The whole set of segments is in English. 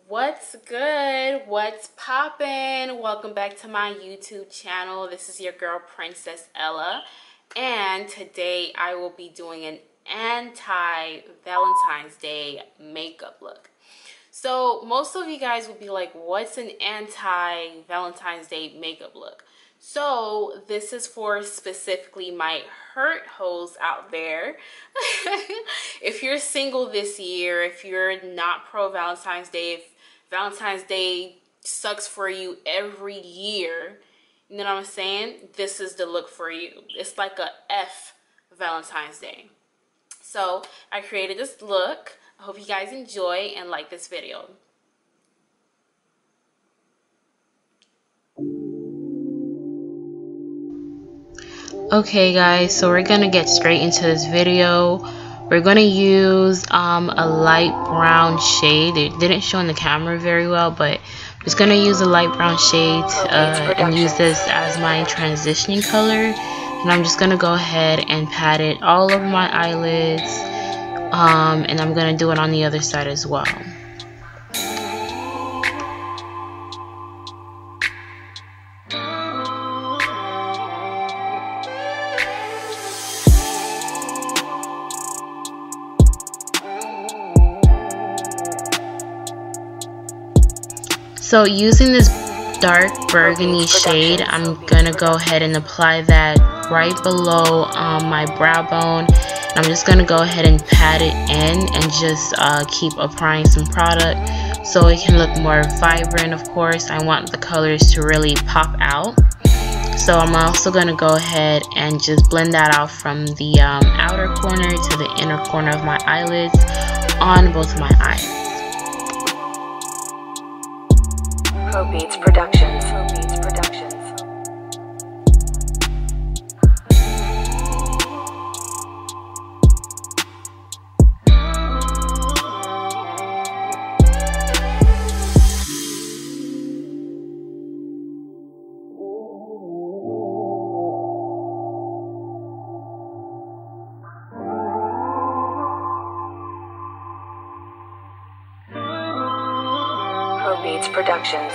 What's good? What's poppin'? Welcome back to my YouTube channel. This is your girl Priincessellaa, and today I will be doing an anti-Valentine's Day makeup look. So most of you guys will be like, what's an anti-Valentine's Day makeup look? So this is for specifically my hurt hoes out there. If you're single this year, if you're not pro Valentine's Day, if Valentine's Day sucks for you every year, you know what I'm saying? This is the look for you. It's like a F Valentine's Day. So I created this look. I hope you guys enjoy and like this video. Okay guys, so we're gonna get straight into this video. We're gonna use a light brown shade. It didn't show in the camera very well, but I'm just gonna use a light brown shade and use this as my transitioning color. And I'm just gonna go ahead and pat it all over my eyelids, and I'm gonna do it on the other side as well. So using this dark burgundy shade, I'm gonna go ahead and apply that right below my brow bone. And I'm just gonna go ahead and pat it in and just keep applying some product so it can look more vibrant. Of course, I want the colors to really pop out. So I'm also gonna go ahead and just blend that out from the outer corner to the inner corner of my eyelids on both of my eyes. Beats Productions. Beats Productions. Beats Productions.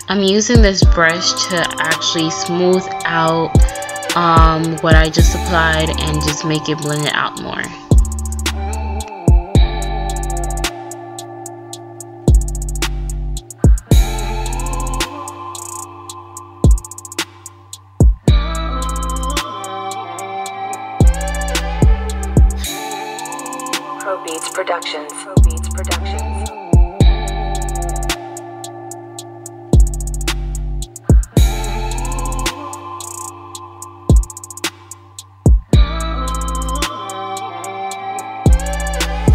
I'm using this brush to actually smooth out what I just applied and just make it blend it out more. Beats Productions.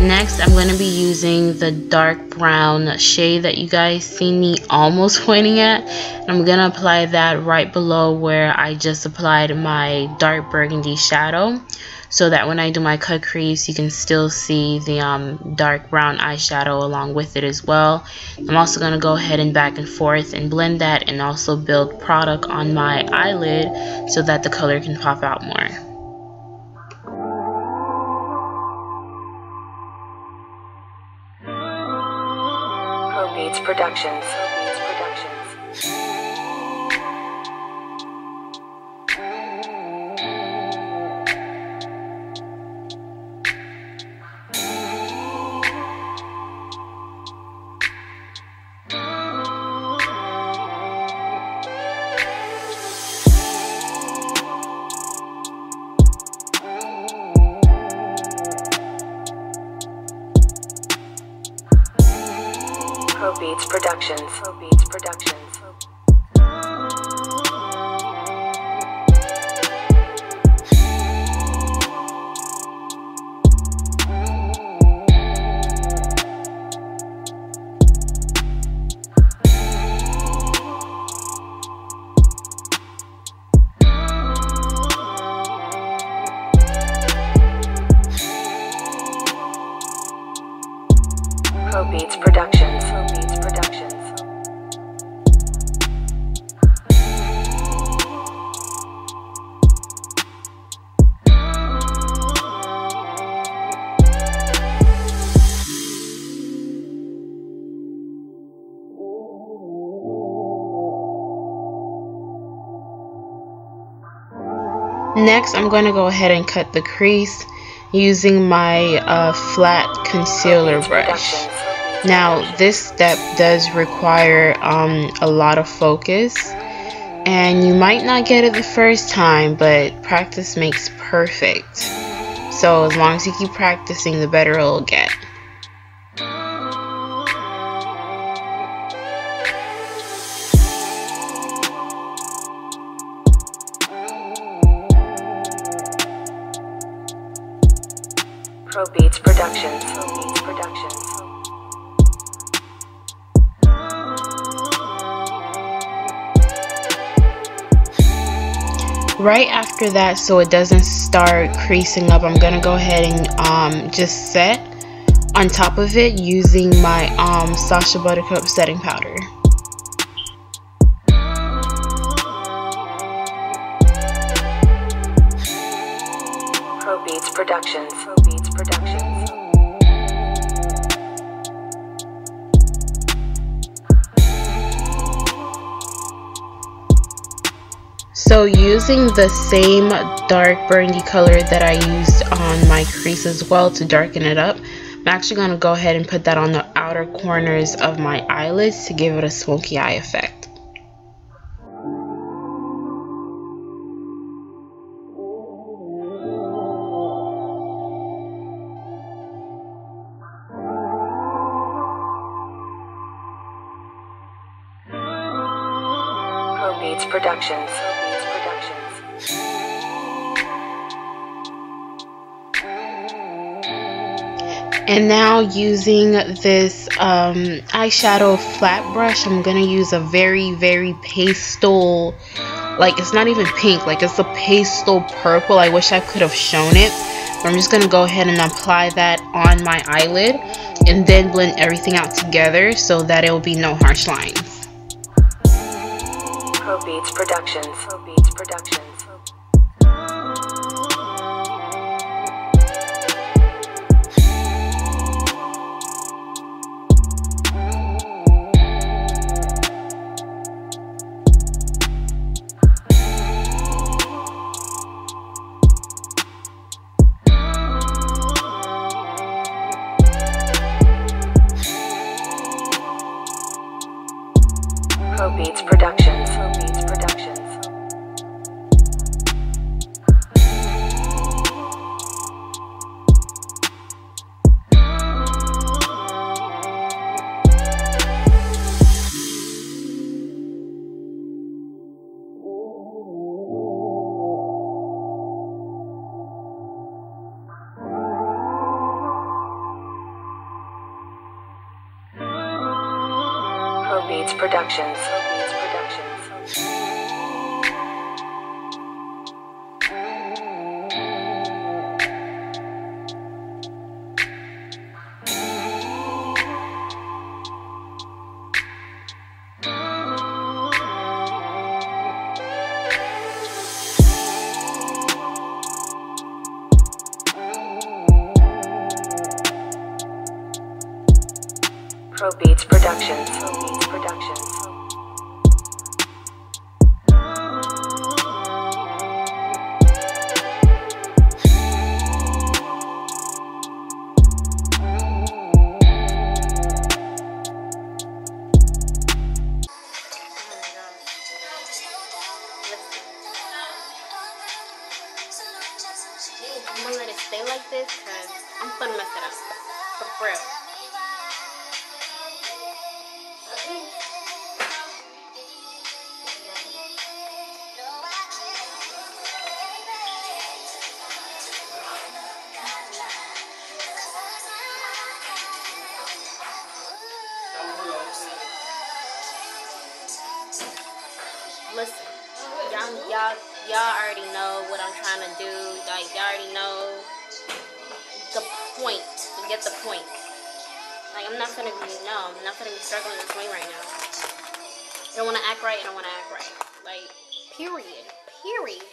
Next, I'm going to be using the dark brown shade that you guys see me almost pointing at. I'm going to apply that right below where I just applied my dark burgundy shadow, so that when I do my cut crease, you can still see the dark brown eyeshadow along with it as well. I'm also going to go ahead and back and forth and blend that and also build product on my eyelid so that the color can pop out more. Beats Productions. Beats Productions. Next, I'm going to go ahead and cut the crease using my flat concealer brush. Now, this step does require a lot of focus, and you might not get it the first time, but practice makes perfect. So as long as you keep practicing, the better it'll get. Pro Beats Productions. Right after that, so it doesn't start creasing up, I'm gonna go ahead and just set on top of it using my Sasha Buttercup setting powder. Pro Beats Productions. So using the same dark burgundy color that I used on my crease as well to darken it up, I'm actually going to go ahead and put that on the outer corners of my eyelids to give it a smoky eye effect. Pro Beats Productions. And now using this eyeshadow flat brush, I'm going to use a very, very pastel, like it's not even pink, like it's a pastel purple. I wish I could have shown it. But I'm just going to go ahead and apply that on my eyelid and then blend everything out together so that it will be no harsh lines. Pro Beats Productions. Pro Beats Productions. Pro Beats Productions. Pro Beats Productions. I'm gonna let it stay like this because I'm gonna mess it up. For real. Listen, y'all already know what I'm trying to do. Like, y'all already know the point. You get the point. Like, I'm not gonna be struggling this way right now. I don't want to act right. I don't want to act right. Like, period. Period.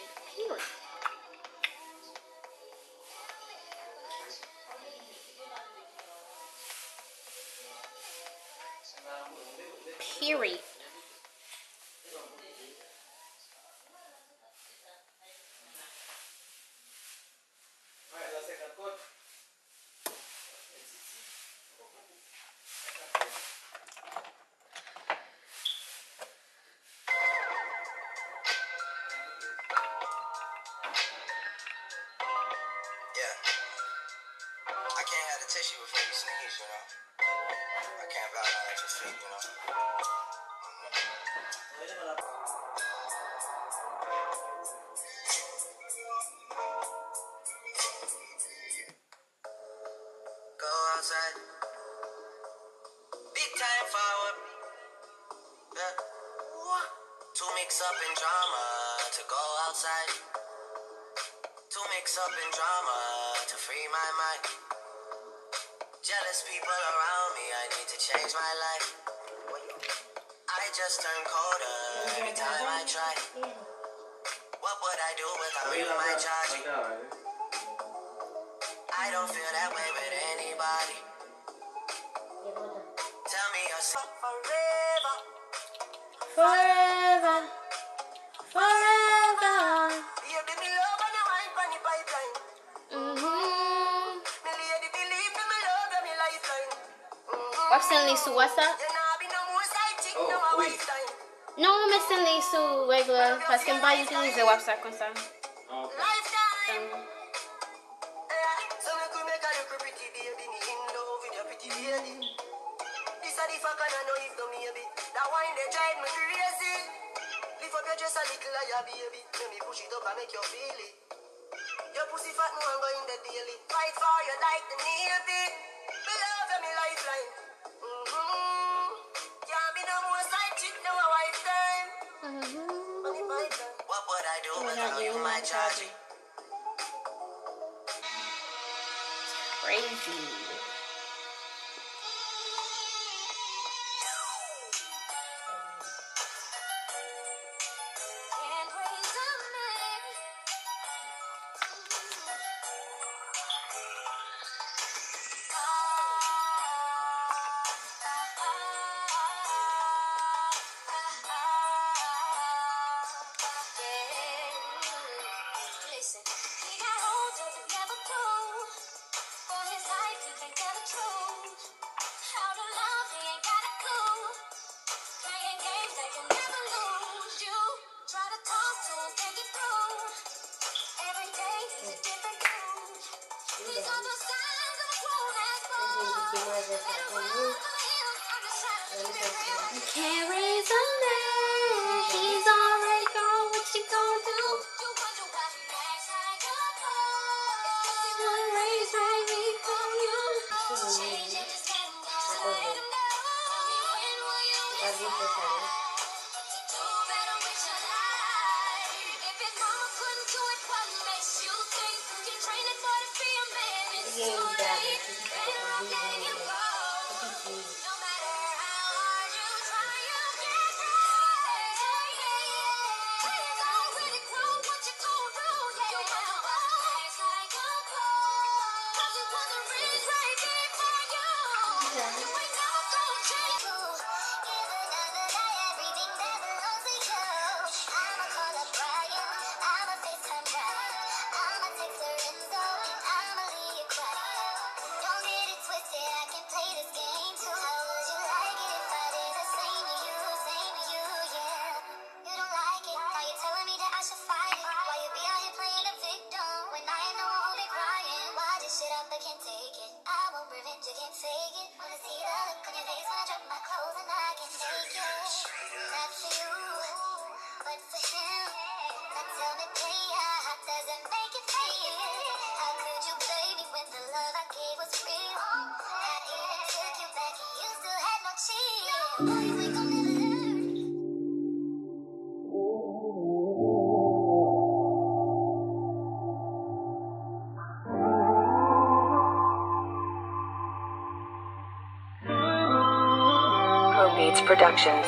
said she was afraid to sneeze, you know. I can't bow down at your feet, you know. Go outside. Big time forward. Yeah. To mix up in drama, to go outside. To mix up in drama, to free my mind. Jealous people around me, I need to change my life. I just turn colder every time I try. What would I do without you, my charge? I don't feel that way with anybody. Tell me you're so forever. Forever, forever. Baby, me love and you wine on the pipeline. Me lady, believe me, me love you, me lifeline. What's isso? WhatsApp? You know, be no more side chick, no more waste time. Não, mas sem isso, regular. Faz que vai utilizar o WhatsApp com ça. Lifetime. So me could make a little pretty baby, me in love with your pretty lady. This a the fuck and I know if no maybe. That wine they drive me crazy. Lift up your dress a little like your baby. Let me push it up and make you feel it. Your pussy fat no and go in the daily. Fight for you like the Navy. Me love you, me lifeline. Can't be no more side chick, no a wife time. What would I do without you, my charge? Crazy. Listen, he got hold of it, never told. For his life, he can't tell the truth. How to love, he ain't got a clue. Playing games that can never lose. You try to talk to him, can't get through. Every day, he's a different dude. He's on the signs of a grown-ass boy. Let him run over the hills, I'm just trying to keep it real. You can't raise a man. He's already gone. What you gonna do? You wonder why he acts like a fool. Raise me from you. Changing his game, just let him know. When will you decide to do better with your life? If his mama couldn't do it, what makes you think you train it for to be a man? It's too late. Better off letting him go. No matter how hard you try, you can't break. He's already grown, what you gonna do? You wonder why he acts like a fool. 'Cause he wasn't raised right before you. You ain't never gonna change. Give another guy everything that belongs to you. I'ma call up Brian, I'ma FaceTime Brian, I'ma text Lorenzo, and I'ma leave you quiet. Don't get it twisted, I can play this game too. How would you like it if I did the same to you, yeah? You don't like it, now you're telling me that I should fight it. Why you be out here playing the victim when I ain't the one who be crying? Why this shit up, I can't take it. I want revenge, I can't fake it. Wanna see the look on your face when I drop my clothes and I can take it. Not for you, but for him. Now tell me, player, how does it make you feel? How could you play me when the love I gave was real? I even took you back and you still had no chill. Boy, you ain't gonna never learn. Pro Beats Productions.